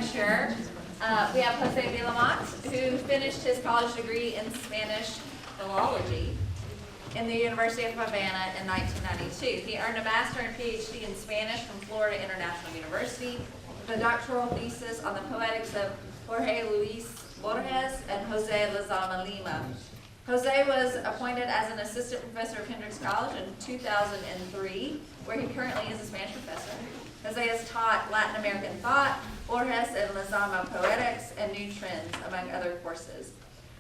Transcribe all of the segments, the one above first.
lecturer. We have Jose Vilahomat, who finished his college degree in Spanish philology in the University of Havana in 1992. He earned a master and PhD in Spanish from Florida International University with a doctoral thesis on the poetics of Jorge Luis Borges and Jose Lizama Lima. Jose was appointed as an assistant professor of Hendrix College in 2003, where he currently is a Spanish professor. Jose has taught Latin American thought, Borges and Lizama poetics, and new trends, among other courses.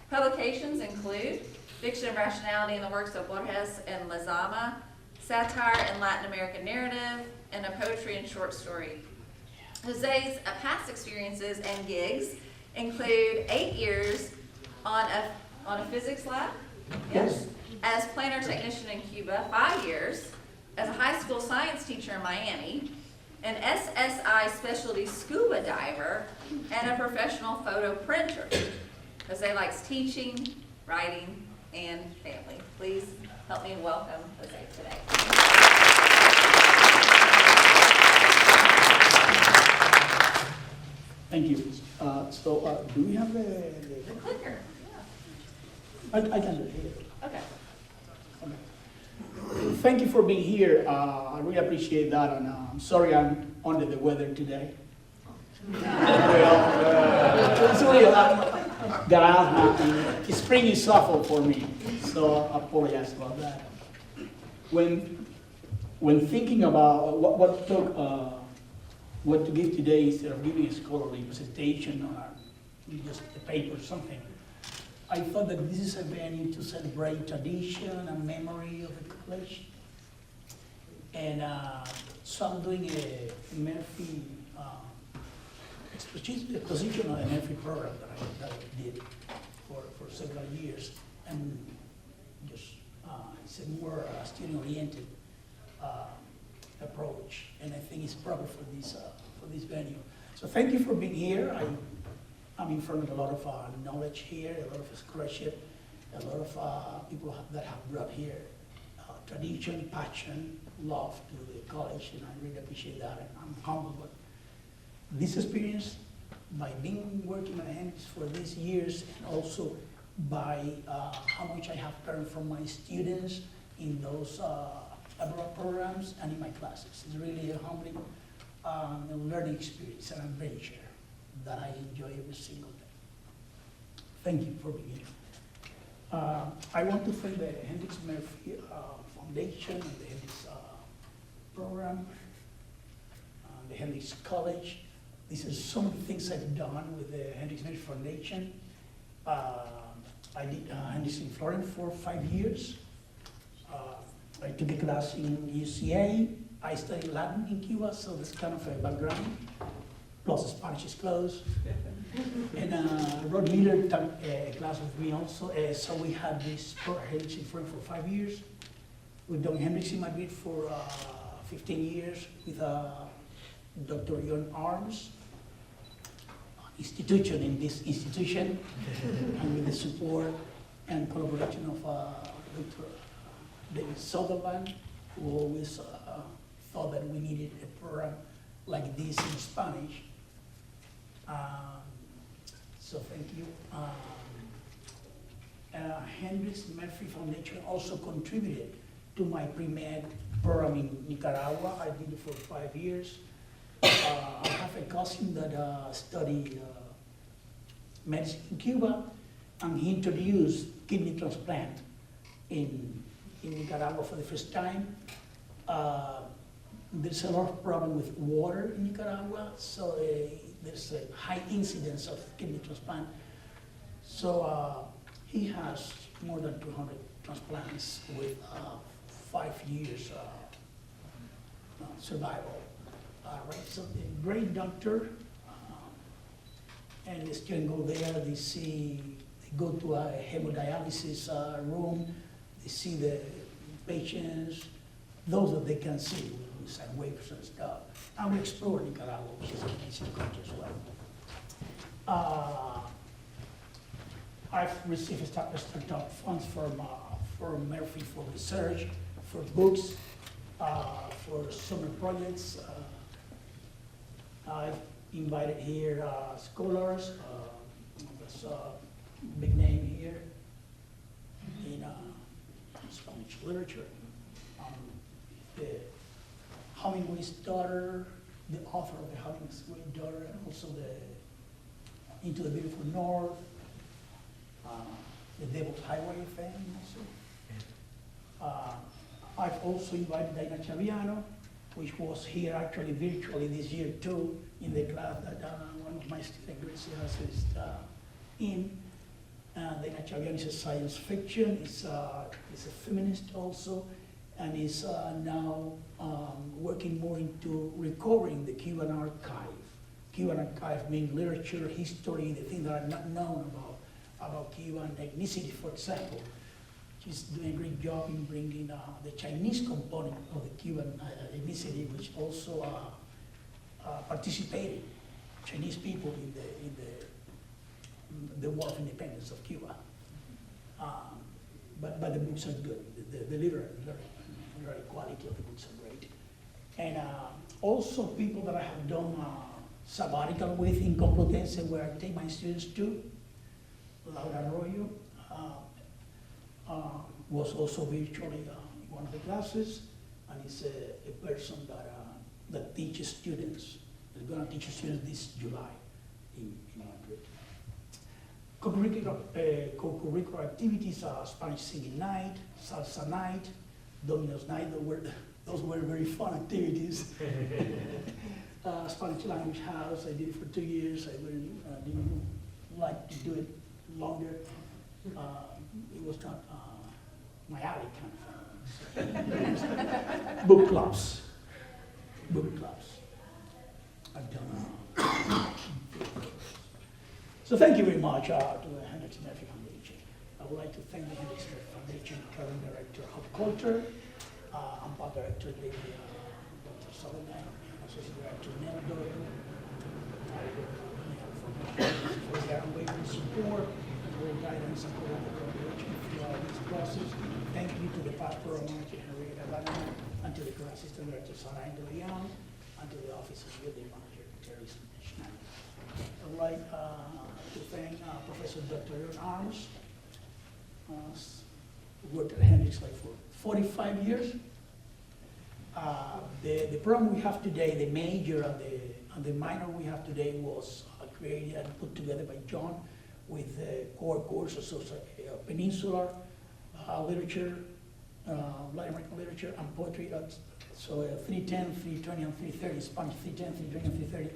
Publications include Fiction and Rationality in the Works of Borges and Lizama, Satire and Latin American Narrative, and a poetry and short story. Jose's past experiences and gigs include 8 years on a physics lab, yes, as planar technician in Cuba, 5 years as a high school science teacher in Miami, an SSI specialty scuba diver, and a professional photo printer. Jose likes teaching, writing, and family. Please help me welcome Jose today. Thank you. Do we have The clicker. I can do it. Okay. Thank you for being here. I really appreciate that, and I'm sorry I'm under the weather today. It's really got asthma. Spring is awful for me, so I apologize about that. When thinking about what to give today, instead of giving a scholarly presentation or just a paper or something, I thought that this is a venue to celebrate tradition and memory of the college. And so I'm doing a Murphy exposition on a Murphy program that I did for several years. And just it's a more student-oriented approach. And I think it's proper for this venue. So thank you for being here. I'm in front of a lot of knowledge here, a lot of scholarship, a lot of people that have brought here tradition, passion, love to the college, and I really appreciate that. And I'm humbled by this experience, by being working at Hendrix for these years, and also by how much I have learned from my students in those abroad programs and in my classes. It's really a humbling learning experience, and I'm very sure that I enjoy every single day. Thank you for being here. I want to thank the Hendrix Murphy Foundation and the Hendrix program, the Hendrix College. These are some of the things I've done with the Hendrix Murphy Foundation. I did Hendrix in Florence for 5 years. I took a class in UCA. I studied Latin in Cuba, so that's kind of a background. Plus Spanish is close. And Rod Miller took a class with me also. So we had this Hendrix in Florence for 5 years. We've done Hendrix in Madrid for 15 years with Dr. John Arms institution in this institution, and with the support and collaboration of Dr. David Sutherland, who always thought that we needed a program like this in Spanish. So thank you. Hendrix Murphy Foundation also contributed to my pre-med program in Nicaragua. I did it for 5 years. I have a cousin that studied medicine in Cuba, and he introduced kidney transplant in Nicaragua for the first time. There's a lot of problem with water in Nicaragua, so there's a high incidence of kidney transplant. So he has more than 200 transplants with 5 years survival. Right, so a great doctor, and the students go there, they go to a hemodialysis room, they see the patients, those that they can see, we send waivers and stuff. And we explore Nicaragua, which is an amazing country as well. I've received startup funds from Murphy for research, for books, for summer projects. I've invited here scholars. That's a big name here in Spanish literature. The Hemingway's daughter, the author of the Hemingway's daughter, and also the Into the Beautiful North, the Devil's Highway fame also. I've also invited Dina Chaviano, which was here actually virtually this year too, in the class that one of my students, Gracie, is in. Dina Chaviano is a science fiction, is a feminist also, and is now working more into recovering the Cuban archive. Cuban archive means literature, history, the things that are not known about Cuban ethnicity, for example. She's doing a great job in bringing the Chinese component of the Cuban ethnicity, which also participated, Chinese people in the War of Independence of Cuba. But the books are good. The literary quality of the books are great. And also people that I have done sabbatical with in Complutense, where I take my students to, Laura Arroyo, was also virtually in one of the classes, and is a person that teaches students, is going to teach students this July in Madrid. Co-curricular activities are Spanish singing night, salsa night, Domino's night. Those were very fun activities. Spanish language house, I did it for 2 years. I really didn't like to do it longer. It was not my alley kind of thing. Book clubs. I've done. So thank you very much to the Hendricks Murphy Foundation. I would like to thank the Hendricks Murphy Foundation, current director of Culture, I'm part director of Dr. Sutherland, associate director Nell Doyle. For their unwavering support and their guidance and collaboration throughout this process. Thank you to the past program manager Henrietta Bannerman, and to the current assistant director Sarah De Leon, and to the office of building manager Terry Schneider. I would like to thank Professor Dr. Aaron Arms, who worked at Hendricks like for 45 years. The program we have today, the major and the minor we have today was created and put together by John with core courses of peninsular literature, Latin American literature, and poetry. So 310, 320, and 330, Spanish 310, 320, and 330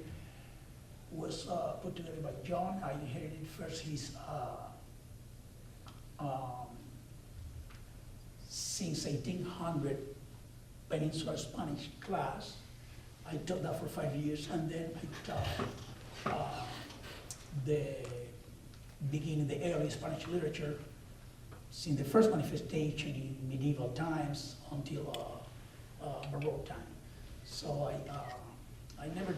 was put together by John. I inherited first his since 1800 Peninsular Spanish class. I taught that for 5 years, and then I taught the beginning the early Spanish literature since the first manifestation in medieval times until Baroque time. So I never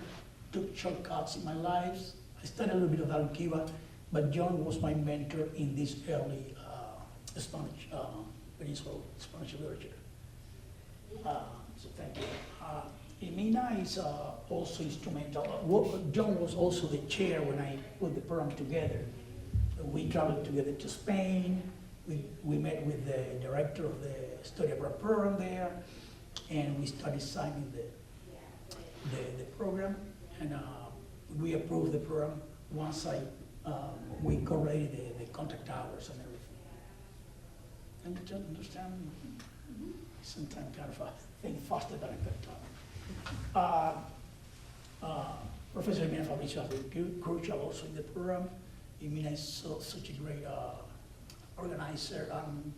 took shortcuts in my life. I studied a little bit of that in Cuba, but John was my mentor in this early Spanish, Peninsular Spanish literature. So thank you. Emina is also instrumental. John was also the chair when I put the program together. We traveled together to Spain. We met with the director of the study abroad program there, and we started signing the program, and we approved the program once we correlated the contact hours and everything. And you understand? Sometimes kind of a thing faster than I could talk. Professor Emina Fabricio has been crucial also in the program. Emina is such a great organizer and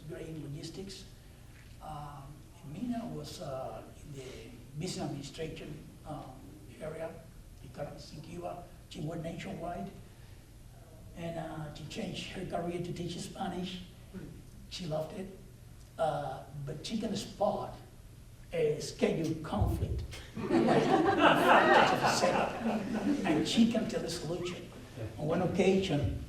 great in logistics. Emina was in the business administration area, economics in Cuba. She went nationwide, and she changed her career to teach Spanish. She loved it, but she can spot a scheduled conflict and she can tell the solution. On one occasion,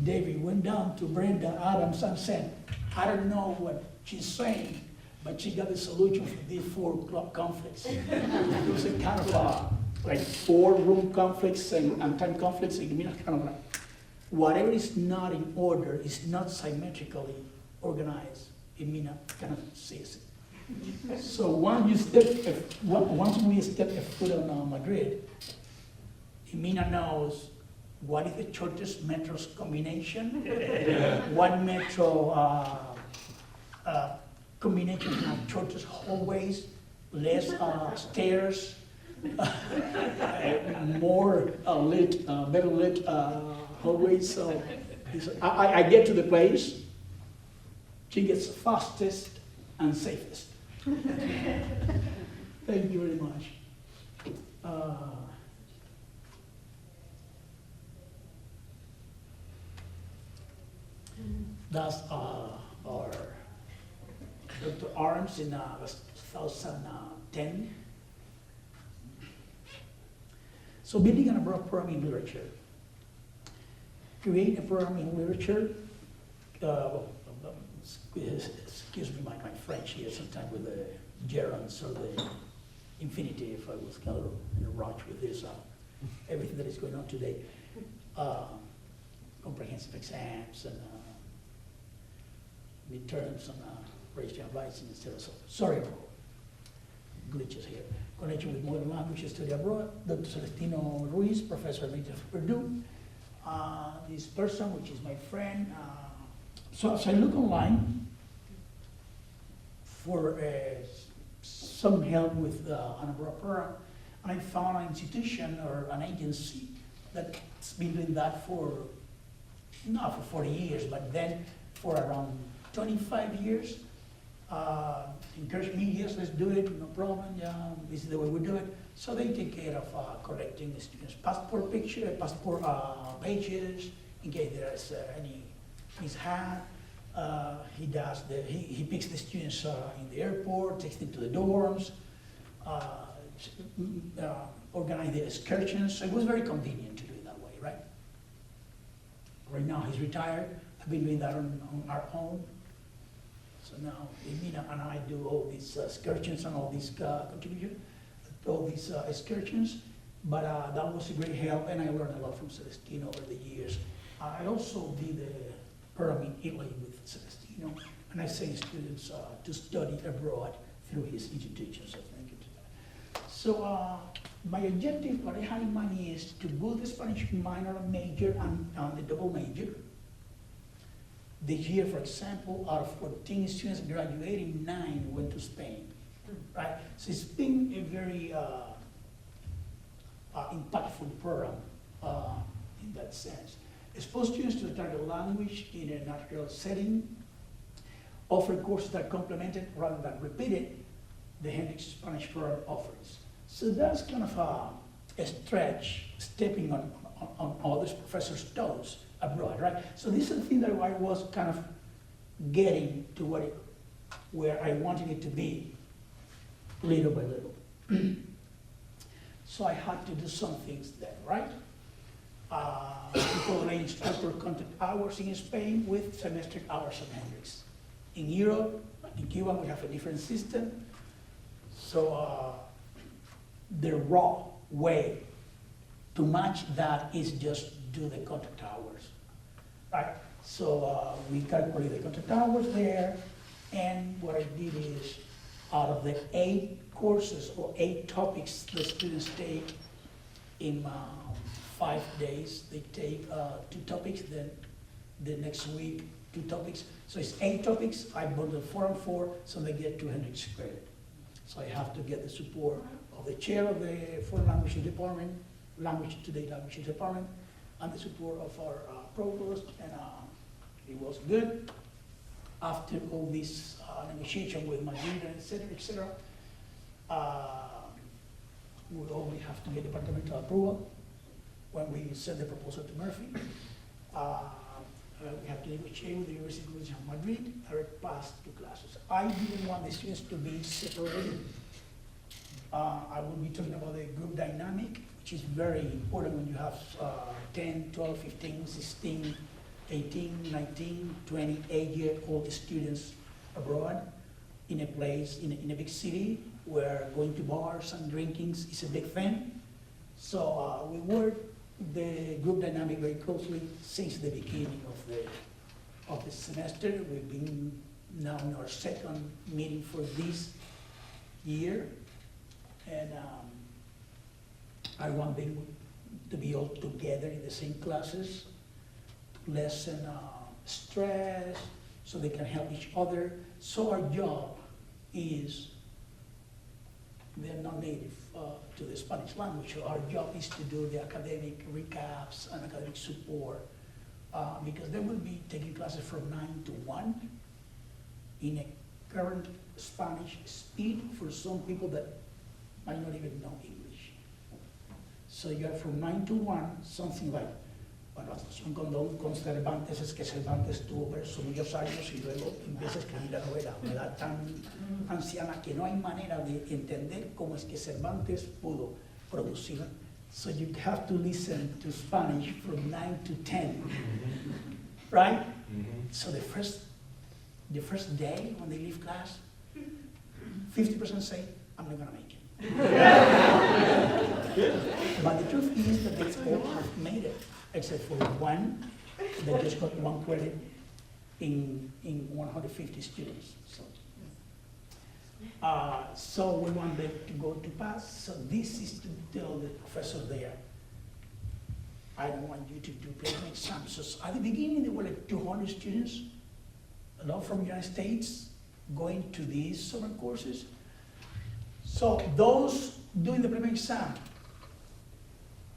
David went down to Brenda Adams and said, I don't know what she's saying, but she got the solution for these 4 conflicts. It was a kind of like 4-room conflicts and time conflicts. It means kind of like whatever is not in order, is not symmetrically organized. It means kind of says it. So once we step a foot on Madrid, Emina knows what is the shortest metros combination, what metro combination have shortest hallways, less stairs, more better lit hallways. So I get to the place, she gets fastest and safest. Thank you very much. That's our Dr. Arms in 2010. So building an abroad program in literature. Create a program in literature. Excuse me, my French here sometimes with the gerunds or the infinitive. I was kind of in a rush with this, everything that is going on today. Comprehensive exams and midterms and racial advice instead of so. Sorry for glitches here. Connection with modern language study abroad. Dr. Celestino Ruiz, professor emeritus of Purdue. This person, which is my friend. So I look online for some help with an abroad program, and I found an institution or an agency that's been doing that for, not for 40 years, but then for around 25 years. Encourage me, yes, let's do it, no problem, yeah, this is the way we do it. So they take care of collecting the students' passport pages, in case there is any mishap. He picks the students in the airport, takes them to the dorms, organize the excursions. So it was very convenient to do it that way, right? Right now he's retired. I've been doing that on our own. So now Emina and I do all these excursions and all these contributions, all these excursions. But that was a great help, and I learned a lot from Celestino over the years. I also did a program in Italy with Celestino, and I send students to study abroad through his institution, so thank you to that. So my objective, what I have in mind is to build the Spanish minor and major and the double major. This year, for example, out of 14 students graduating, 9 went to Spain, right? So it's been a very impactful program in that sense. Expose students to the target language in a natural setting, offer courses that complemented rather than repeated the Hendrix Spanish program offers. So that's kind of a stretch, stepping on all these professors' toes abroad, right? So this is the thing that I was kind of getting to where I wanted it to be, little by little. So I had to do some things there, right? People arrange instructor contact hours in Spain with semester hours of Hendrix. In Europe, in Cuba, we have a different system. So the raw way to match that is just do the contact hours, right? So we calculate the contact hours there, and what I did is, out of the 8 courses or 8 topics the students take in 5 days, they take 2 topics, then the next week 2 topics. So it's 8 topics, I bundle 4 and 4, so they get 200 credit. So I have to get the support of the chair of the foreign languages department, language department, and the support of our provost, and it was good. After all this negotiation with Madrid, et cetera, we only have to get departmental approval when we send the proposal to Murphy. We have to negotiate with the University of Madrid. I passed 2 classes. I didn't want the students to be separated. I will be talking about the group dynamic, which is very important when you have 10, 12, 15, 16, 18, 19, 20, 8-year-old students abroad in a place, in a big city where going to bars and drinking is a big thing. So we work the group dynamic very closely since the beginning of the semester. We've been now in our second meeting for this year. And I want them to be all together in the same classes, to lessen stress, so they can help each other. So our job is, they're not native to the Spanish language, so our job is to do the academic recaps and academic support, because they will be taking classes from 9 to 1 in a current Spanish speed for some people that might not even know English. So you have from 9 to 1, something like, bueno, son con Cervantes, es que Cervantes tuvo verso muchos años y luego empieza a escribir la novela, una edad tan anciana que no hay manera de entender cómo es que Cervantes pudo producirla. So you have to listen to Spanish from 9 to 10, right? So the first day when they leave class, 50% say, I'm not gonna make it. But the truth is that they all have made it, except for one that just got 1 credit in 150 students. So we want them to go to pass. So this is to tell the professor there, I don't want you to do placement exams. So at the beginning, there were like 200 students, a lot from the United States, going to these summer courses. So those doing the placement exam,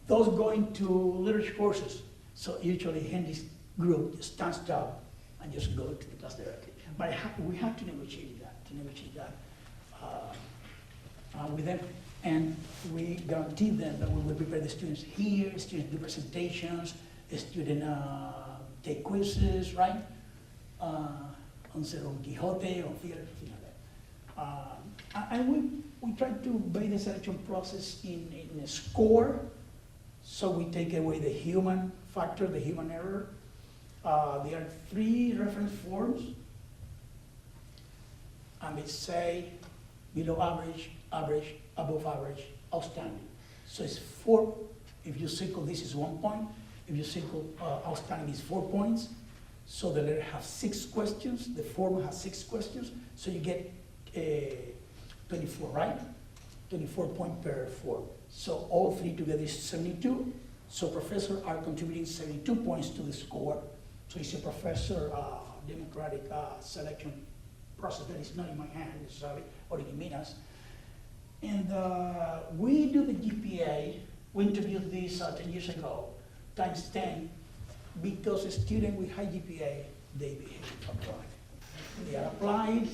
those going to literature courses, so usually Henry's group stands up and just go to the class directly. But we have to negotiate that, with them. And we guarantee them that we will prepare the students here, students do presentations, the student take quizzes, right? On Don Quixote, on theater, something like that. And we try to base the selection process in a score, so we take away the human factor, the human error. There are 3 reference forms, and they say below average, average, above average, outstanding. So it's 4, if you circle this is 1 point, if you circle outstanding is 4 points. So the letter has 6 questions, the form has 6 questions, so you get 24, right? 24 points per form. So all 3 together is 72. So professors are contributing 72 points to the score. So it's a professor democratic selection process that is not in my hand necessarily, or in Minas. And we do the GPA, we interviewed this 10 years ago, times 10, because a student with high GPA, they behave applied. They are applied,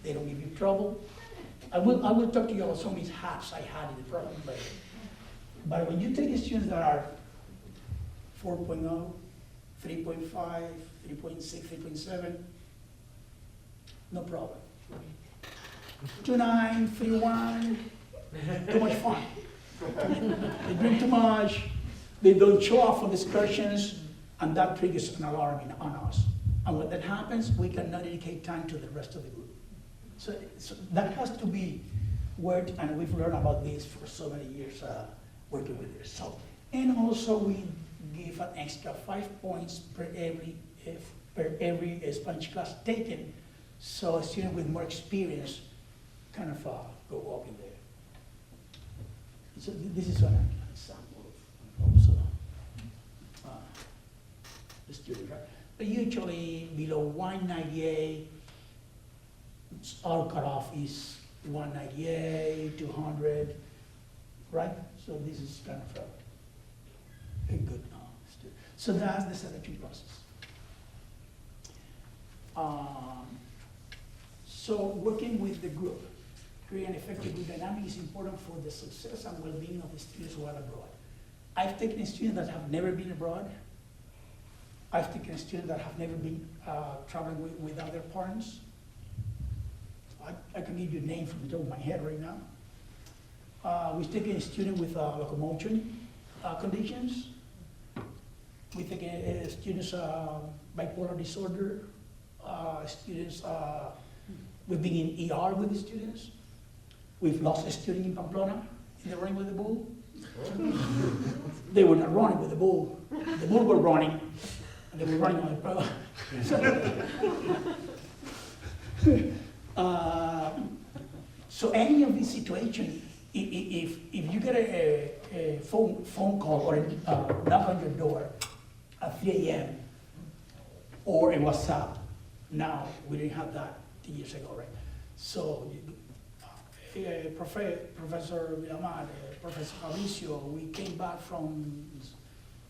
they don't give you trouble. I will talk to you about some mishaps I had in the program later. But when you take students that are 4.0, 3.5, 3.6, 3.7, no problem. 2.9, 3.1, too much fun. They drink too much, they don't show up for excursions, and that triggers an alarm on us. And when that happens, we cannot dedicate time to the rest of the group. So that has to be worked, and we've learned about this for so many years working with this. So, and also we give an extra 5 points per every Spanish class taken, so a student with more experience kind of go up in there. So this is an example of also the student, right? But usually below 198, our cutoff is 198, 200, right? So this is kind of a good student. So that's the selection process. So working with the group, creating an effective group dynamic is important for the success and well-being of the students while abroad. I've taken students that have never been abroad. I've taken students that have never been traveling without their parents. I can give you a name from the top of my head right now. We've taken a student with locomotion conditions. We've taken students bipolar disorder, students, we've been in ER with the students. We've lost a student in Pamplona in the Rain with the Bull. They were not running with the bull. The bull were running, and they were running on the pro. So any of these situations, if you get a phone call or a knock on your door at 3 a.m. or a WhatsApp, now we didn't have that 2 years ago, right? So Professor Vilahomat, Professor Mauricio, we came back from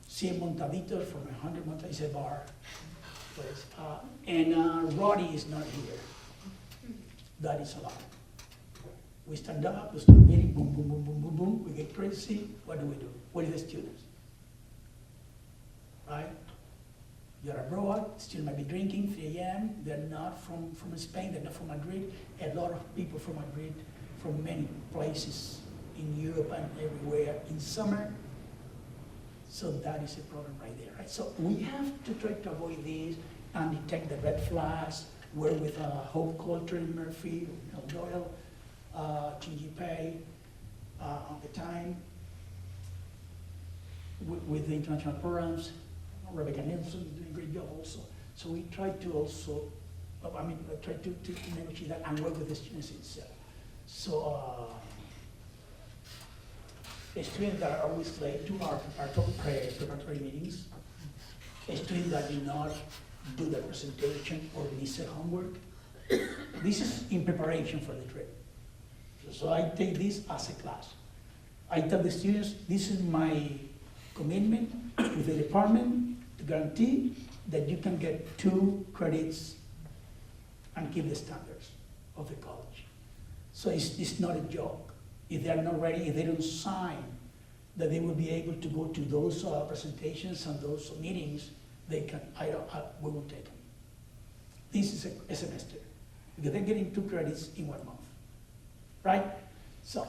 Cien Montaditos from 100 Montaditos bar place, and Roddy is not here. That is a lot. We stand up, we start meeting, boom, boom, boom, boom, boom, boom. We get crazy. What do? What are the students? Right? You're abroad, still might be drinking, 3 a.m. They're not from Spain, they're not from Madrid. A lot of people from Madrid, from many places in Europe and everywhere in summer. So that is a problem right there, right? So we have to try to avoid these and detect the red flags. We're with Hope Coulter and Murphy, Doyle, Chingy Pei, on the time, with the international programs. Rebecca Nielsen is doing a great job also. So we try to also, try to negotiate that and work with the students itself. So the students that are always late to our preparatory meetings, the students that do not do the presentation or miss their homework, this is in preparation for the trip. So I take this as a class. I tell the students, this is my commitment with the department to guarantee that you can get 2 credits and keep the standards of the college. So it's not a joke. If they are not ready, if they don't sign that they will be able to go to those presentations and those meetings, they can, we will take them. This is a semester, because they're getting 2 credits in 1 month, right? So,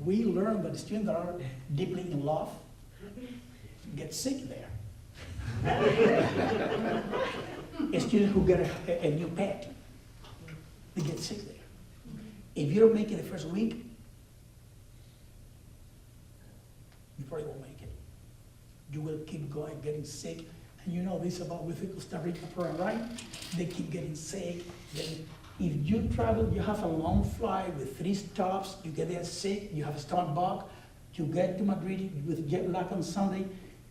we learned that the students that are deeply in love get sick there. A student who get a new pet, they get sick there. If you don't make it the first week, you probably won't make it. You will keep going, getting sick. And you know this about with the Costa Rica program, right? They keep getting sick. Then if you travel, you have a long flight with 3 stops, you get there sick, you have a stomach bug, you get to Madrid with jet lag on Sunday.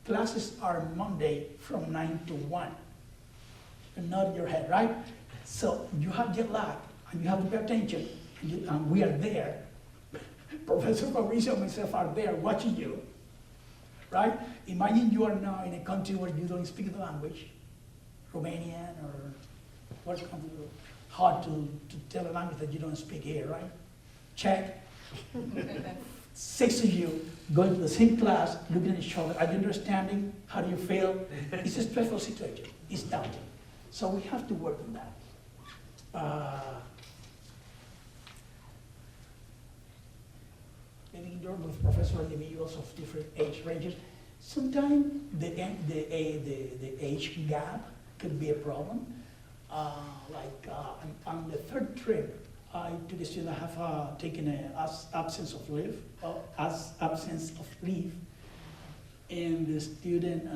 Classes are Monday from 9 to 1. And not your head, right? So you have jet lag, and you have to pay attention, and we are there. Professor Mauricio and myself are there watching you, right? Imagine you are now in a country where you don't speak the language, Romanian or what country, hard to tell a language that you don't speak here, right? Czech. 6 of you going to the same class, looking at each other. Are you understanding? How do you feel? It's a stressful situation. It's daunting. So we have to work on that. Living indoors with professional individuals of different age ranges, sometimes the age gap could be a problem. On the 3rd trip, I took a student that have taken an absence of leave, and the student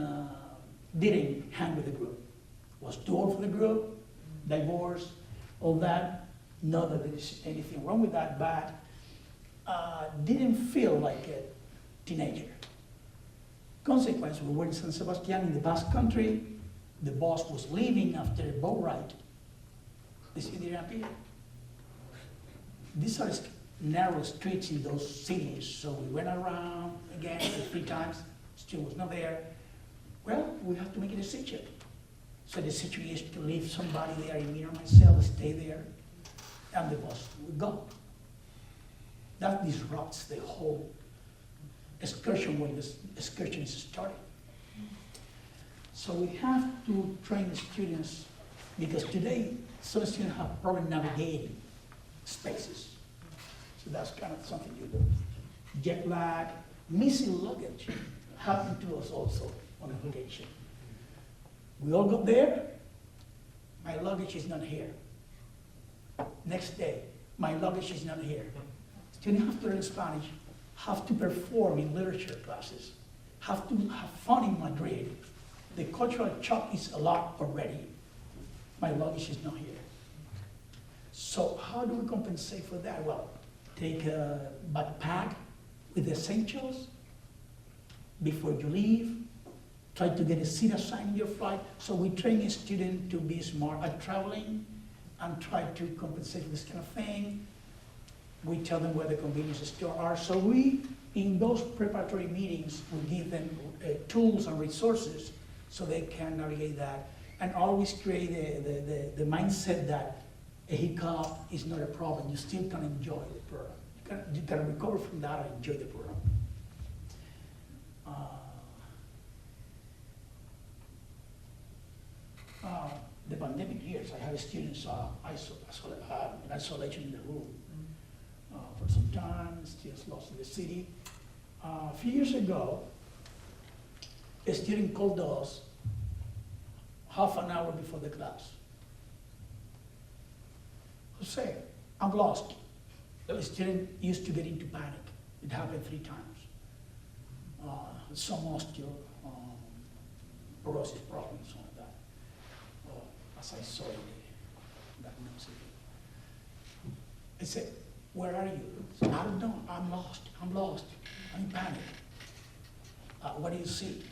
didn't hang with the group. Was too old for the group, divorced, all that. Not that there is anything wrong with that, but didn't feel like a teenager. Consequence, we were in San Sebastian in the Basque Country. The boss was leaving after a boat ride. The city didn't appear. These are narrow streets in those cities, so we went around again 3 times, still was not there. Well, we have to make a decision. So the decision is to leave somebody there, me or myself, stay there, and the boss would go. That disrupts the whole excursion when the excursion is starting. So we have to train the students, because today some students have problem navigating spaces. So that's kind of something you do. Jet lag, missing luggage happened to us also on a vacation. We all got there, my luggage is not here. Next day, my luggage is not here. Students have to learn Spanish, have to perform in literature classes, have to have fun in Madrid. The cultural shock is a lot already. My luggage is not here. So how do we compensate for that? Well, take a backpack with essentials before you leave. Try to get a seat assigned in your flight. So we train a student to be smart at traveling and try to compensate for this kind of thing. We tell them where the convenience stores are. So we, in those preparatory meetings, we give them tools and resources so they can navigate that, and always create the mindset that a hiccup is not a problem. You still can enjoy the program. You can recover from that and enjoy the program. The pandemic years, I had students in isolation in the room for some time, students lost in the city. A few years ago, a student called us half an hour before the class. Jose, I'm lost. The student used to get into panic. It happened 3 times. Some osteoporosis problems, something like that. As I saw in the diagnosis. I said, where are you? I said, I don't know, I'm lost, I'm in panic. What do you see?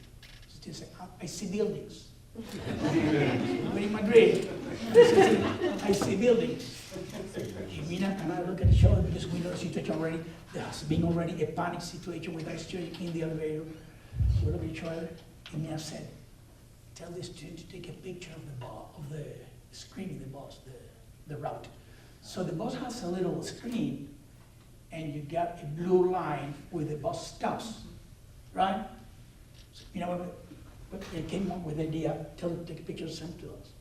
The student said, I see buildings. We're in Madrid. I see buildings. Mina and I look at each other because we know the situation already. There has been already a panic situation with our student in the elevator. We look at each other, and Mina said, tell the student to take a picture of the screen in the bus, the route. So the bus has a little screen, and you got a blue line where the bus stops, right? So, you know, but they came up with the idea, tell them to take a picture, send to us.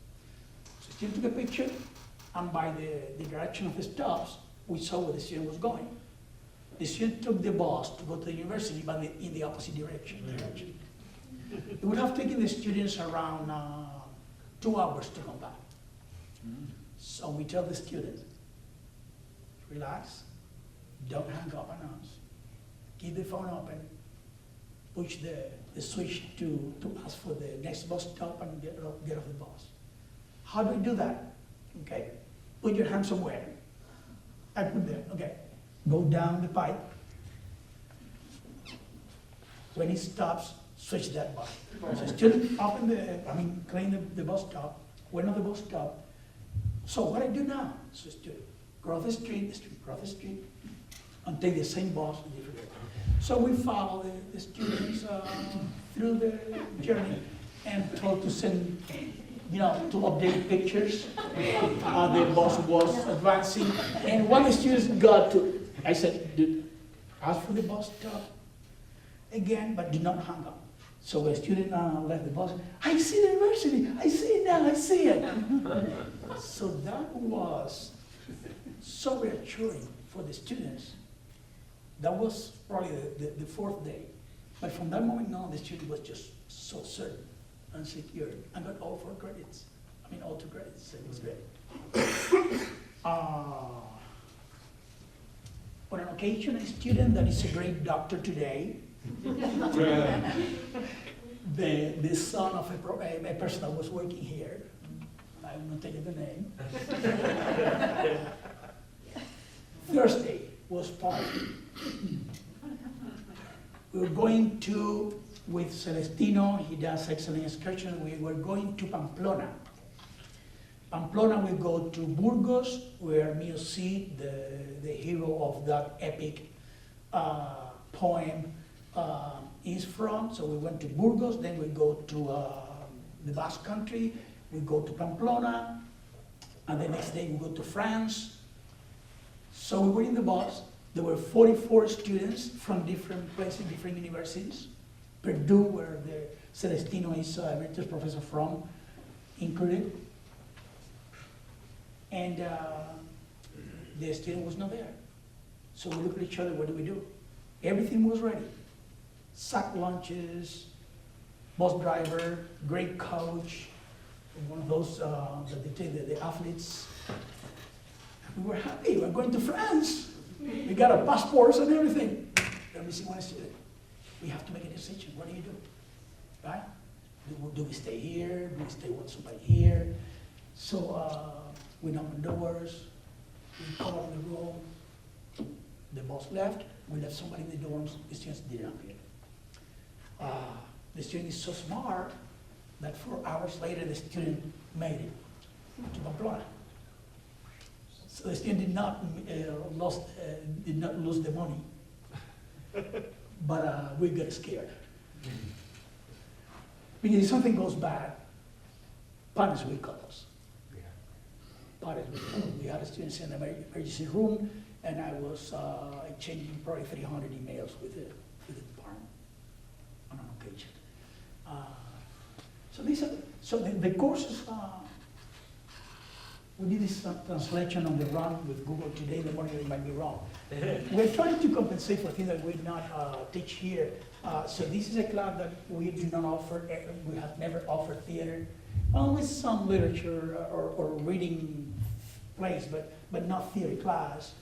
So the student took a picture, and by the direction of the stops, we saw where the student was going. The student took the bus to go to the university, but in the opposite direction. It would have taken the students around 2 hours to come back. So we tell the students, relax, don't hang up on us, keep the phone open, push the switch to ask for the next bus stop and get off the bus. How do we do that? Okay, put your hand somewhere. I put there, okay. Go down the pipe. When it stops, switch that bus. So student clean the bus stop, went on the bus stop. So what I do now? So student, cross the street, cross the street, and take the same bus in different direction. So we follow the students through the journey and try to send, to update pictures. The bus was advancing, and when the students got to, I said, dude, ask for the bus stop again, but do not hang up. So when a student left the bus, I see the university, I see it now, I see it. So that was so reassuring for the students. That was probably the 4th day. But from that moment on, the student was just so certain and secure and got all 4 credits. All 2 credits, so it was great. On an occasion, a student that is a great doctor today, the son of a person that was working here, I will not tell you the name. Thursday was party. We were going with Celestino, he does excellent excursions, we were going to Pamplona. Pamplona, we go to Burgos, where Mio Cid, the hero of that epic poem, is from. So we went to Burgos, then we go to the Basque Country, we go to Pamplona, and the next day we go to France. So we were in the bus. There were 44 students from different places, different universities. Purdue, where the Celestino is emeritus professor from, included. And the student was not there. So we looked at each other, what do? Everything was ready. Sack lunches, bus driver, great coach, one of those that they take the athletes. We were happy, we're going to France. We got our passports and everything. We're missing one student. We have to make a decision. What do you do? Right? Do we stay here? Do we stay with somebody here? So we knock on doors, we call on the room. The boss left, we left somebody in the dorms, the students didn't appear. The student is so smart that 4 hours later the student made it to Pamplona. So the student did not lose the money, but we got scared. Because if something goes bad, parents will call us. Parents will call us. We had students in the emergency room, and I was exchanging probably 300 emails with the department on an occasion. So the courses, we did this translation on the run with Google today. The morning it might be wrong. We're trying to compensate for things that we not teach here. So this is a class that we do not offer. We have never offered theater, only some literature or reading plays, but not theater class.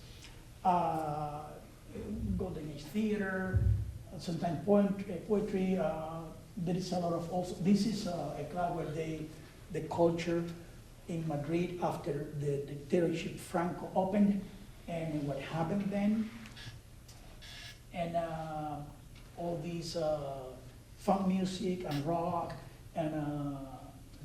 Golden Age theater, sometimes poetry. There is a lot of also. This is a class where the culture in Madrid after the dictatorship Franco opened, and what happened then, and all these funk music and rock and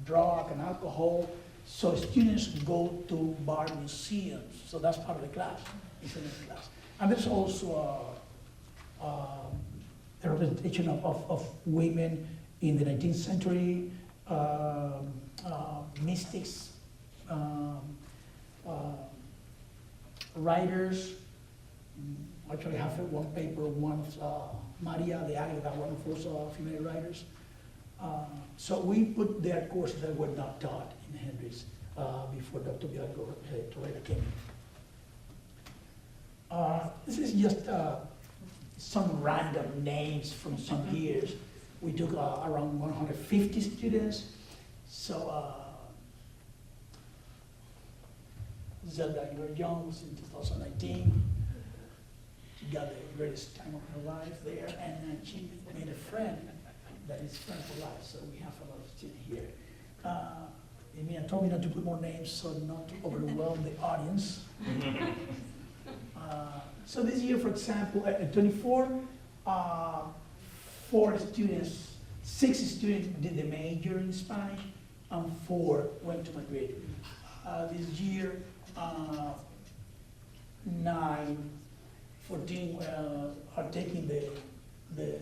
drug and alcohol. So students go to bar museums. So that's part of the class. It's in the class. And there's also a representation of women in the 19th century, mystics, writers. Actually, I have one paper, one of Maria de Ágreda, one of those female writers. So we put their courses that were not taught in Hendrix before Dr. Torreira came in. This is just some random names from some years. We took around 150 students. So Zelda Jones in 2019. She got the greatest time of her life there, and she made a friend that is friend for life. So we have a lot of students here. Emina told me not to put more names, so not to overwhelm the audience. So this year, for example, at 24, 6 students did the major in Spanish, and 4 went to Madrid. This year, 14 are taking the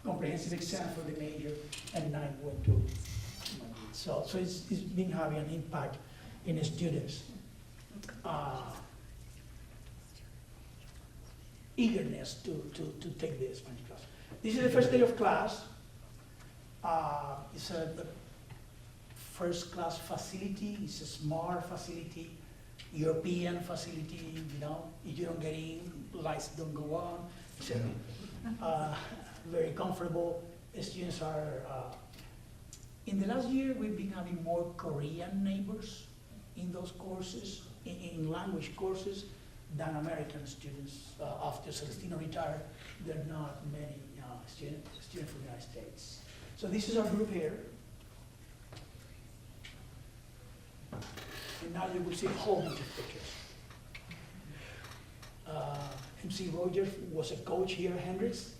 comprehensive exam for the major, and 9 went to Madrid. So it's been having an impact in the students. Eagerness to take the Spanish class. This is the first day of class. It's the first class facility. It's a smart facility, European facility. You know, if you don't get in, lights don't go on. So, very comfortable. The students are. In the last year, we've been having more Korean neighbors in those courses, in language courses, than American students. After Celestino retired, there are not many students from the United States. So this is our group here. And now you will see a whole bunch of pictures. MC Rogers was a coach here at Hendrix.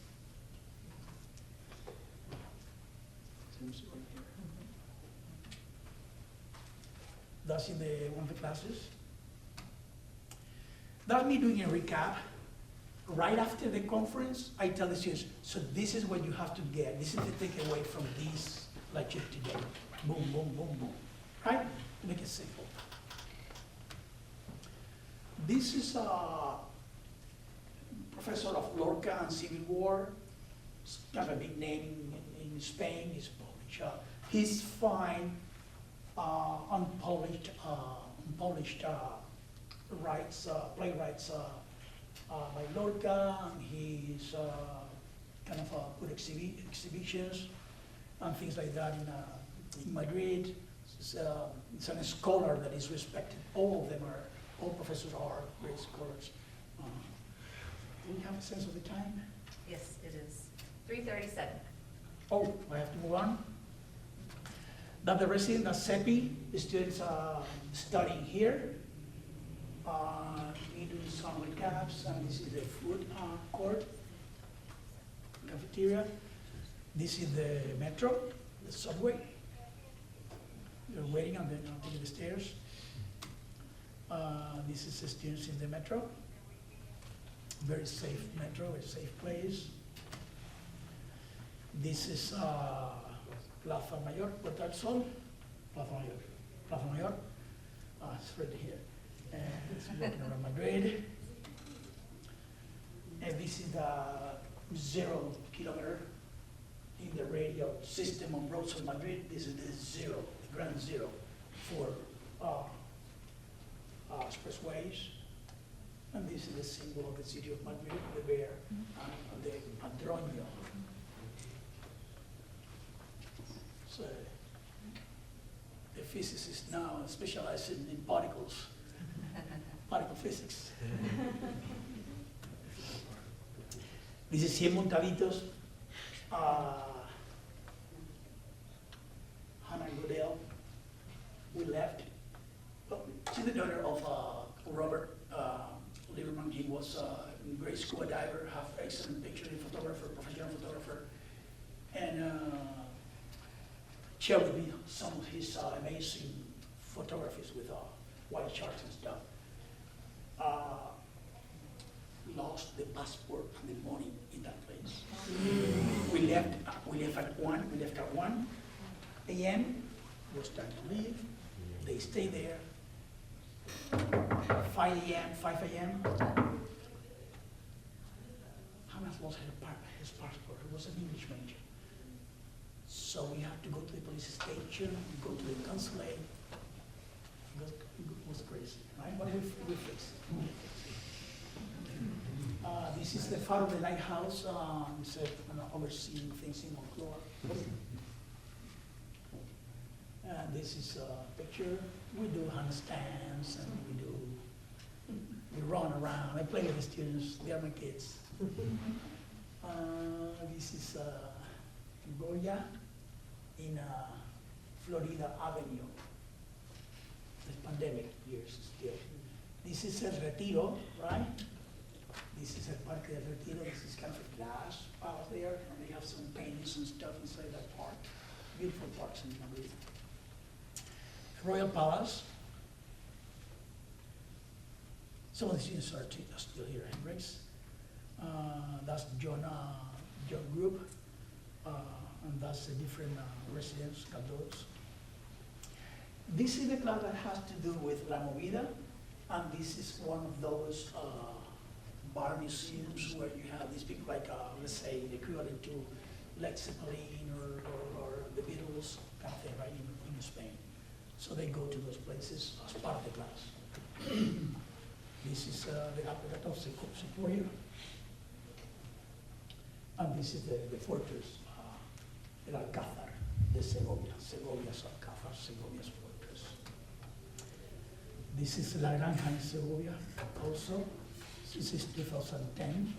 That's in one of the classes. That's me doing a recap. Right after the conference, I tell the students, so this is what you have to get. This is the takeaway from this lecture today. Boom, boom, boom, boom. Right? To make it simple. This is a professor of Lorca and Civil War. It's kind of a big name in Spain. He's Polish. He's fine, unpublished playwrights by Lorca, and he's kind of put exhibitions and things like that in Madrid. It's a scholar that is respected. All of them are all professors are great scholars. Do we have a sense of the time? Yes, it is 3:37. Oh, I have to move on. That the resident, that SEPI, the students are studying here. We do some recaps, and this is the food court, cafeteria. This is the metro, the subway. They're waiting on the stairs. This is the students in the metro. Very safe metro, very safe place. This is Plaza Mayor, Puerta del Sol, Plaza Mayor. It's right here. And it's walking around Madrid. And this is the 0 kilometer in the radial system of roads of Madrid. This is the zero, the ground zero for expressways. And this is the symbol of the city of Madrid, the bear, and the Andronio. So the physicist now specializing in particles, particle physics. This is 100 montaditos. Hannah Goodell, we left. Well, she's the daughter of Robert Lieberman. He was a great scuba diver, have excellent picture photographer, professional photographer. And shared with me some of his amazing photographies with white sharks and stuff. Lost the passport and the money in that place. We left at 1 a.m. It was time to leave. They stayed there. 5 a.m. Hamas lost his passport. He was an English major. So we had to go to the police station, go to the consulate. It was crazy, right? But we fixed it. This is the Faro de Lighthouse. It's overseeing things in Moncloa. And this is a picture. We do handstands and we run around. I play with the students. They are my kids. This is Goya in Florida Avenue. The pandemic years still. This is El Retiro, right? This is El Parque del Retiro. This is kind of a glass out there, and they have some paintings and stuff inside that park. Beautiful parks in Madrid. Royal Palace. Some of the students are still here. Hendrix. That's John Group, and that's the different residents, Caldos. This is the club that has to do with La Movida, and this is one of those bar museums where you have these people like, let's say, the equivalent to Led Zeppelin or the Beatles, kind of thing, right, in Spain. So they go to those places as part of the class. This is the Apparato of Sequoia. And this is the fortress, the Alcázar de Segovia, Segovia's Alcázar, Segovia's fortress. This is La Granja in Segovia also. This is 2010.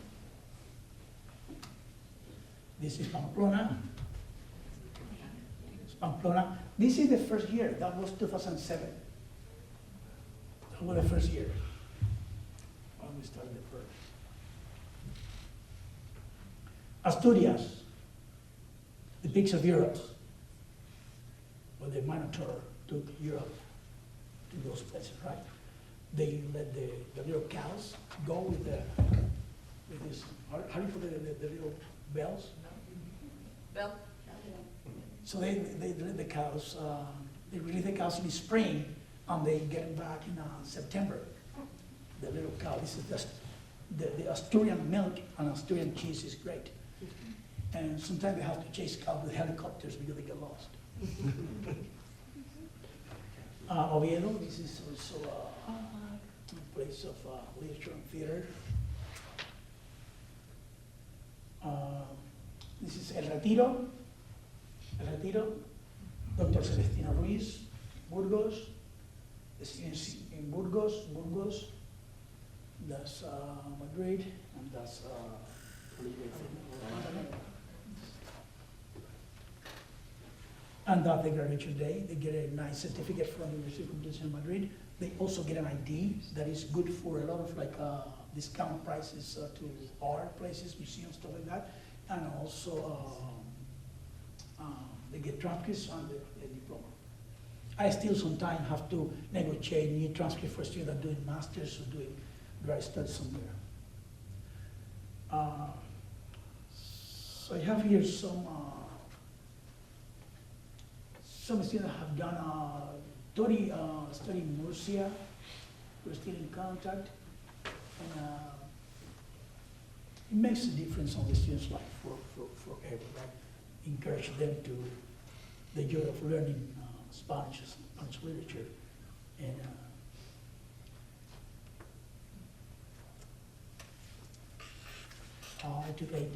This is Pamplona. Pamplona. This is the first year. That was 2007. That was the first year when we started the first. Asturias, the peaks of Europe, where the Minotaur took Europe to those places, right? They let the little cows go with this, how do you put the little bells? Bill? So they let the cows, they release the cows in the spring, and they get them back in September. The little cow, this is just, the Asturian milk and Asturian cheese is great. And sometimes they have to chase cows with helicopters because they get lost. Oviedo, this is also a place of literature and theater. This is El Retiro, Dr. Celestina Ruiz, Burgos, the students in Burgos, that's Madrid, and that's and that the graduation day, they get a nice certificate from the University of Complutense in Madrid. They also get an ID that is good for a lot of like discount prices to art places, museums, stuff like that. And also they get transcripts and the diploma. I still sometimes have to negotiate new transcripts for students that are doing masters or doing graduate studies somewhere. So I have here some students have done study in Murcia. We're still in contact, and it makes a difference on the students' life forever, right? Encourage them to the joy of learning Spanish literature, and I took 8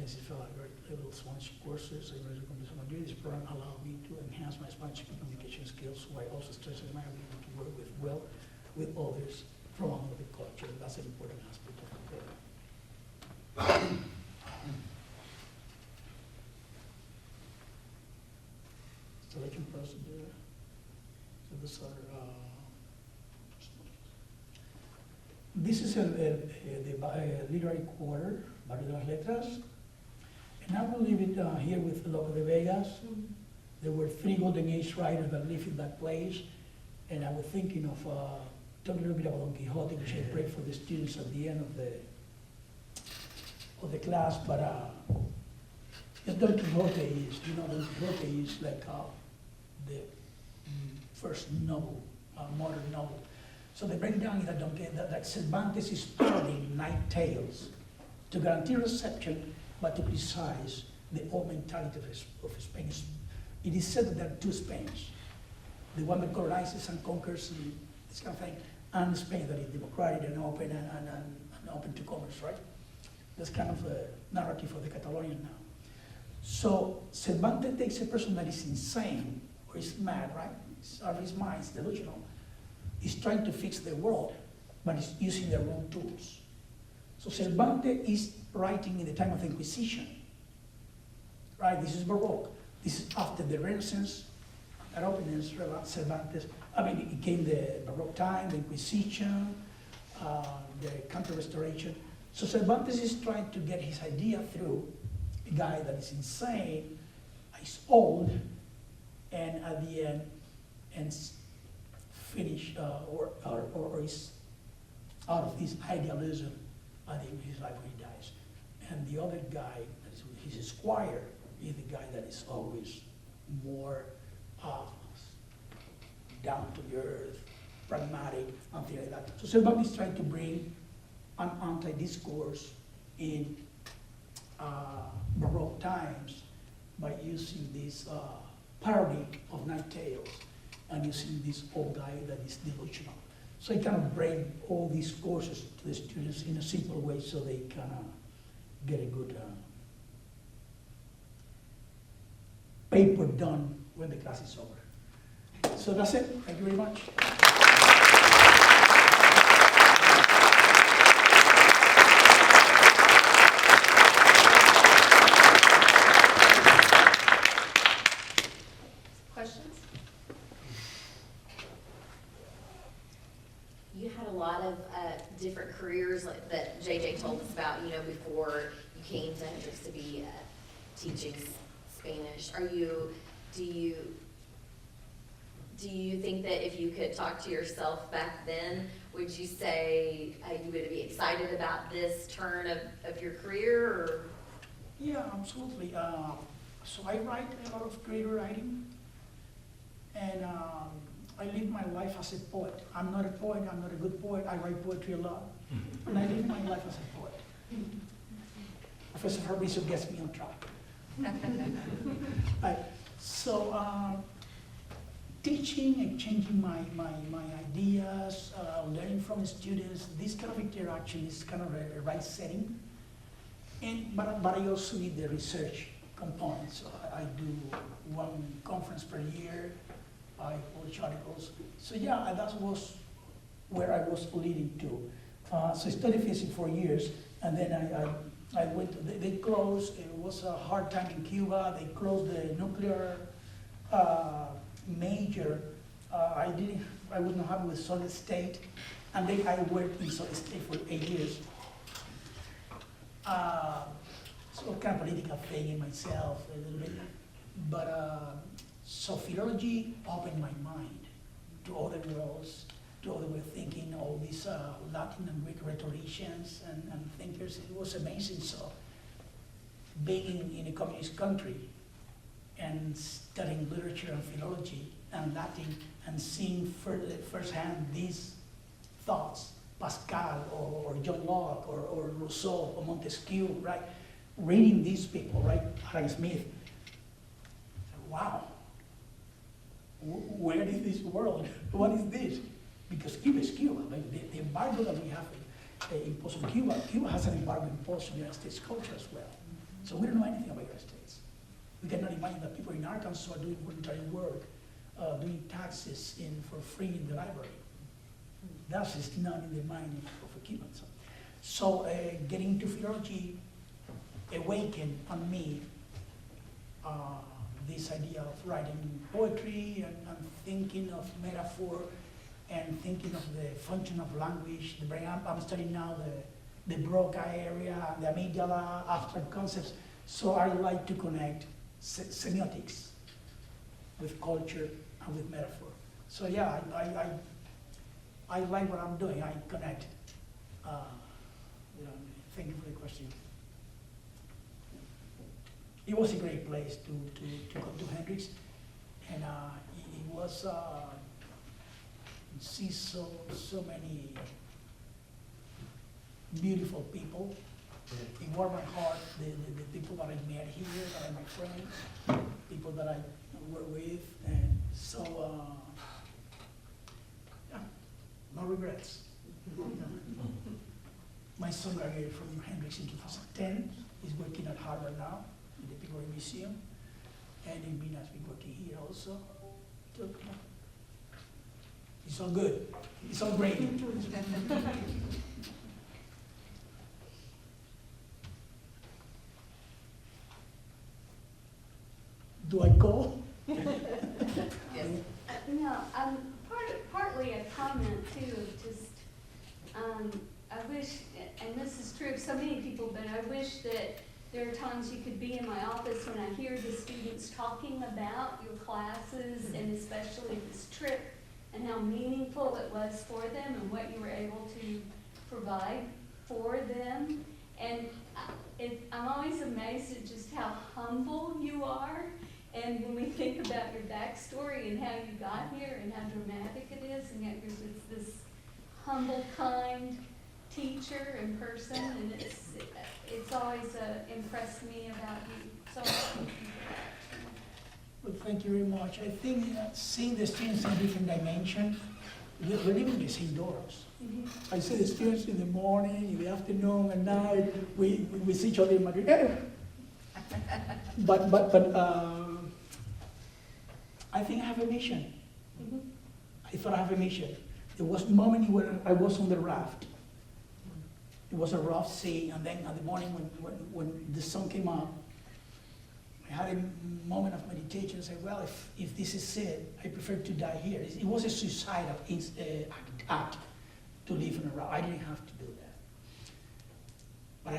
level Spanish courses in University of Complutense de Madrid. This program allowed me to enhance my Spanish communication skills, while also strengthening my ability to work with others from another culture. That's an important aspect of the program. Selection procedure. So this are. This is the literary quarter, Barrio de las Letras. And I will leave it here with Lope de Vegas. There were 3 Golden Age writers that lived in that place. And I was thinking of talking a little bit about Don Quixote, which I prayed for the students at the end of the class. But Don Quixote is, Don Quixote is like the first novel, modern novel. So the breakdown is that Cervantes is parodying Night Tales to guarantee reception, but to criticize the old mentality of Spain. It is said that there are 2 Spains, the one that colonizes and conquers and this kind of thing, and Spain that is democratic and open and open to commerce, right? That's kind of the narrative of the Catalonian now. So Cervantes takes a person that is insane or is mad, right? Or his mind is delusional. He's trying to fix the world, but he's using the wrong tools. So Cervantes is writing in the time of the Inquisition, right? This is Baroque. This is after the Renaissance. That openness, Cervantes, it came the Baroque time, the Inquisition, the Counter-Restoration. So Cervantes is trying to get his idea through a guy that is insane, is old, and at the end, finish or is out of this idealism at the end of his life when he dies. And the other guy, his esquire, is the guy that is always more down to the earth, pragmatic, and things like that. So Cervantes is trying to bring an anti-discourse in Baroque times by using this parody of Night Tales and using this old guy that is delusional. So he kind of bring all these courses to the students in a simple way so they kind of get a good paper done when the class is over. So that's it. Thank you very much. Questions? You had a lot of different careers like that JJ told us about, before you came to Hendrix to be teaching Spanish. Do you think that if you could talk to yourself back then, would you say you would be excited about this turn of your career? Or? Yeah, absolutely. So I write a lot of creative writing, and I live my life as a poet. I'm not a poet, I'm not a good poet. I write poetry a lot, and I live my life as a poet. Professor Fabrizio gets me on track. So teaching and changing my ideas, learning from the students, this kind of interaction is kind of a right setting. But I also need the research component. So I do 1 conference per year. I publish articles. So yeah, that was where I was leading to. So I studied physics for years, and then I went, they closed, it was a hard time in Cuba, they closed the nuclear major. I was not happy with solid state, and then I worked in solid state for 8 years. So kind of political thing in myself a little bit, but so philology opened my mind to other worlds, to other way of thinking, all these Latin and Greek rhetoricians and thinkers. It was amazing. So being in a communist country and studying literature and philology and Latin and seeing firsthand these thoughts, Pascal or John Locke or Rousseau or Montesquieu, right? Reading these people, right? Adam Smith. Wow. Where is this world? What is this? Because Cuba is Cuba. Like the embargo that we have imposed on Cuba, Cuba has an embargo imposed on the United States culture as well. So we don't know anything about the United States. We cannot imagine that people in Arkansas are doing voluntary work, doing taxes for free in the library. That is not in the mind of a Cuban. So getting into philology awakened on me this idea of writing poetry and thinking of metaphor and thinking of the function of language. The brain, I'm studying now the Broca area, the amygdala, abstract concepts. So I like to connect semiotics with culture and with metaphor. So yeah, I like what I'm doing. I connect. Thank you for the question. It was a great place to come to Hendrix, and it was see so many beautiful people. It warmed my heart. The people that I met here, that are my friends, people that I work with, and so yeah, no regrets. My son graduated from Hendrix in 2010. He's working at Harvard now, in the Peabody Museum. And Mina has been working here also. So, it's all good. It's all great. Do I go? Yes. No, partly a comment too, just, I wish, and this is true of so many people, but I wish that there are times you could be in my office when I hear the students talking about your classes and especially this trip and how meaningful it was for them and what you were able to provide for them. And I'm always amazed at just how humble you are. And when we think about your backstory and how you got here and how dramatic it is, and yet you're just this humble, kind teacher and person, and it's always impressed me about you. So thank you for that. Well, thank you very much. I think seeing the students in different dimension, we're living the same doors. Mm-hmm. I see the students in the morning, in the afternoon, and night. We see each other in Madrid. But I think I have a mission. Mm-hmm. I thought I have a mission. There was a moment when I was on the raft. It was a rough sea, and then in the morning when the sun came up, I had a moment of meditation and said, well, if this is it, I prefer to die here. It was a suicidal act to live in a raft. I didn't have to do that. But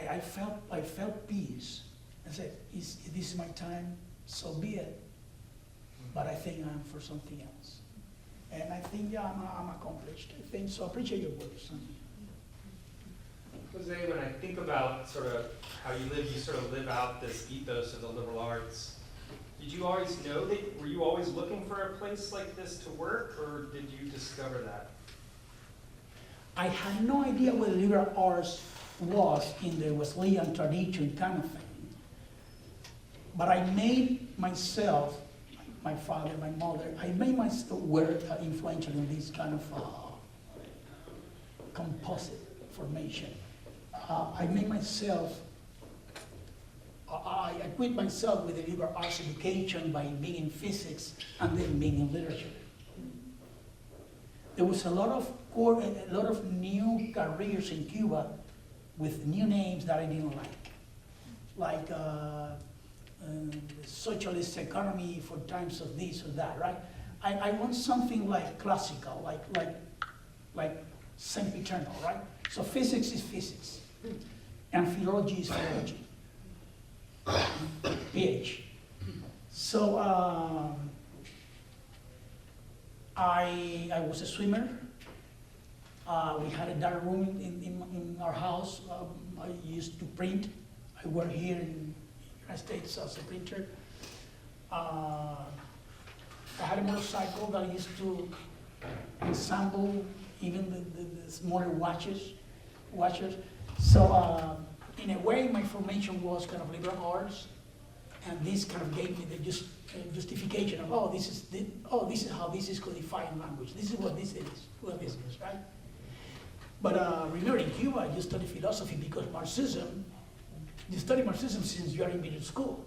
I felt peace. I said, if this is my time, so be it. But I think I'm for something else. And I think, yeah, I'm accomplished. I think so. I appreciate your words. Jose, when I think about sort of how you live, you sort of live out this ethos of the liberal arts. Did you always know that, were you always looking for a place like this to work, or did you discover that? I had no idea what liberal arts was in the Wesleyan tradition kind of thing. But I made myself, my father, my mother, I made myself were influential in this kind of composite formation. I made myself, I equipped myself with the liberal arts education by being in physics and then being in literature. there was a lot of new careers in Cuba with new names that I didn't like socialist economy for times of this or that, right? I want something like classical, like sempiternal, right? So physics is physics, and philology is philology. PH. So I was a swimmer. We had a dark room in our house. I used to print. I work here in the United States as a printer. I had a motorcycle that I used to ensemble even the smaller watches. So in a way, my formation was kind of liberal arts, and this kind of gave me the justification of this is how this is codified in language. This is what this is, right? But remember, in Cuba, you study philosophy because Marxism. You study Marxism since you are in middle school.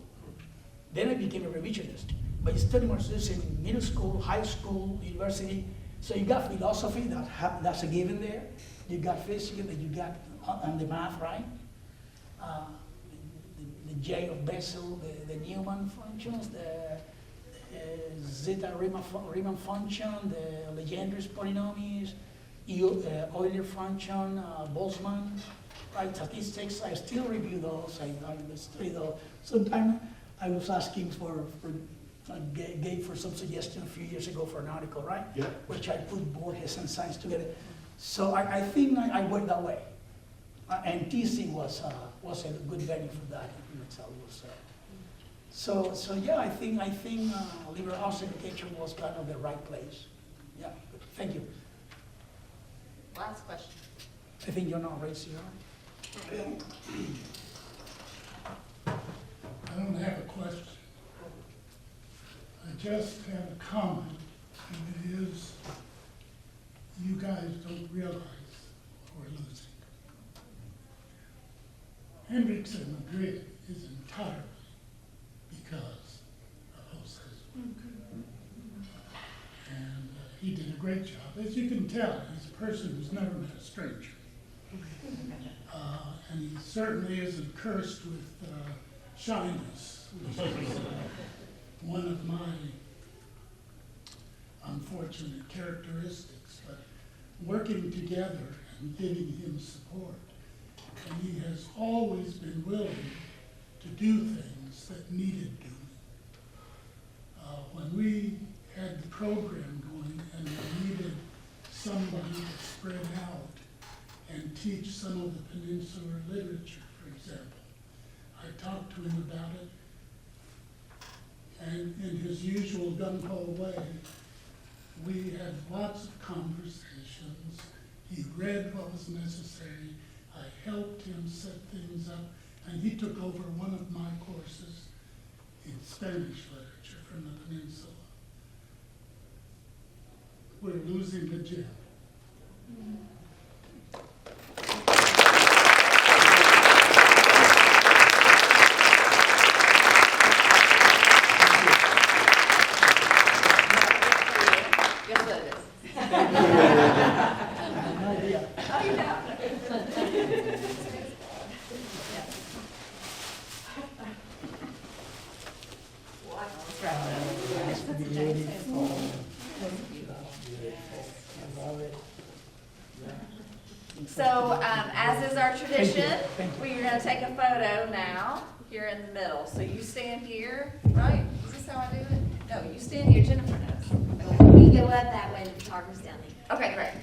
Then I became a revisionist. But you study Marxism in middle school, high school, university. So you got philosophy, that's a given there. You got physics, that you got and the math, right? The J of Bessel, the Newman functions, the zeta Riemann function, the Legendre's polynomials, Euler function, Boltzmann, right? Statistics. I still review those. I study those. Sometimes I was asking gave for some suggestion a few years ago for an article, right? Yeah. Which I put Borges and science together. So I think I went that way. And TC was a good venue for that in itself. So yeah, I think liberal arts education was kind of the right place. Yeah, thank you. Last question. I think you're not raising your hand. I don't have a question. I just have a comment, and it is, you guys don't realize we're losing. Hendrix in Madrid is entirely because of Jose. And he did a great job. As you can tell, he's a person who's never met a stranger. And he certainly isn't cursed with shyness, which is one of my unfortunate characteristics. But working together and giving him support, and he has always been willing to do things that needed doing. When we had the program going and we needed somebody to spread out and teach some of the peninsular literature, for example, I talked to him about it, and in his usual gung-ho way, we had lots of conversations. He read what was necessary. I helped him set things up, and he took over one of my courses in Spanish literature from the peninsula. We're losing the gem. Guess what it is? No idea. Oh, you know. Beautiful. I love it. So, as is our tradition, Thank you. we're gonna take a photo now, here in the middle. So you stand here, right? Is this how I do it? No, you stand here, Jennifer knows. We go up that way, the photographer's down there. Okay, great.